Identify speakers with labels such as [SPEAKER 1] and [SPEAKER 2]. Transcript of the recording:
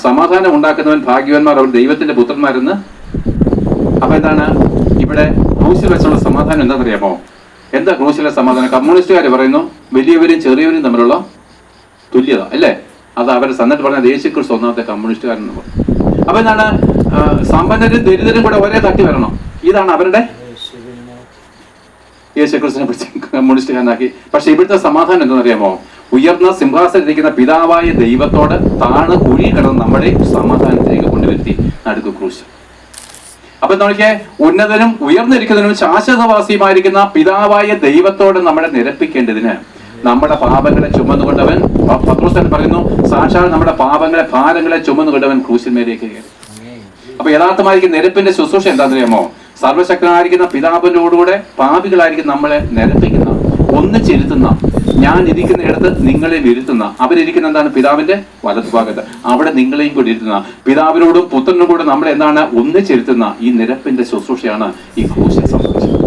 [SPEAKER 1] സമാധാനം ഉണ്ടാക്കുന്നവൻ ഭാഗ്യവാന്മാർ, അവർ ദൈവത്തിന്റെ പുത്രന്മാരെന്ന്. അപ്പൊ എന്താണ് ഇവിടെ ക്രൂശിൽ വെച്ചുള്ള സമാധാനം? എന്താണെന്നറിയാമോ? എന്താ ക്രൂശിലെ സമാധാനം? കമ്മ്യൂണിസ്റ്റുകാർ പറയുന്നു വലിയവരും ചെറിയവരും തമ്മിലുള്ള തുല്യത, അല്ലേ? അത് അവർ സന്നിട്ട് പറഞ്ഞ യേശുക്രിസ്തു ഒന്നാമത്തെ കമ്മ്യൂണിസ്റ്റുകാരെന്ന് പറഞ്ഞു. അപ്പൊ എന്താണ്? സമ്പന്നരും ദരിദ്രരും കൂടെ ഒരേ തട്ടി വരണം. ഇതാണ് അവരുടെ യേശുക്രിസ്തുവിനെ പിടിച്ച് കമ്മ്യൂണിസ്റ്റുകാരനാക്കി. പക്ഷെ ഇവിടുത്തെ സമാധാനം എന്താണെന്നറിയാമോ? ഉയർന്ന സിംഹാസനത്തിരിക്കുന്ന പിതാവായ ദൈവത്തോട് താണ് കുഴി കിടന്ന് നമ്മുടെ സമാധാനത്തിലേക്ക് കൊണ്ടുവരുത്തി നടുക്ക് ക്രൂശ്. അപ്പൊ നോക്കിയേ, ഉന്നതനും ഉയർന്നിരിക്കുന്നതിനും ശാശ്വതവാസിയുമായിരിക്കുന്ന പിതാവായ ദൈവത്തോട് നമ്മളെ നിരപ്പിക്കേണ്ടതിന് നമ്മുടെ പാപങ്ങളെ ചുമന്നുകൊണ്ടവൻ, പത്രോസ് പറയുന്നു, സാക്ഷാൽ നമ്മുടെ പാപങ്ങളെ ഭാരങ്ങളെ ചുമന്നുകൊണ്ടവൻ ക്രൂശിന്മേലേക്ക് കയറി. അപ്പൊ യഥാർത്ഥമായിരിക്കുന്ന നിരപ്പിന്റെ ശുശ്രൂഷ എന്താണെന്നറിയാമോ? സർവശക്തനായിരിക്കുന്ന പിതാവിനോടുകൂടെ പാപികളായിരിക്കും നമ്മളെ നിരപ്പിക്കുന്ന, ഒന്നിച്ചിരുത്തുന്ന, ഞാൻ ഇരിക്കുന്ന ഇടത്ത് നിങ്ങളെ ഇരുത്തുന്ന. അവരിയ്ക്കുന്ന എന്താണ്? പിതാവിന്റെ വലതുഭാഗത്ത്. അവിടെ നിങ്ങളെയും കൂടി ഇരുത്തുന്ന, പിതാവിനോടും പുത്രനും കൂടെ നമ്മളെ എന്താണ്? ഒന്നിച്ചിരുത്തുന്ന ഈ നിരപ്പിന്റെ ശുശ്രൂഷയാണ് ഈ ക്രൂശിൽ സംഭവിച്ചത്.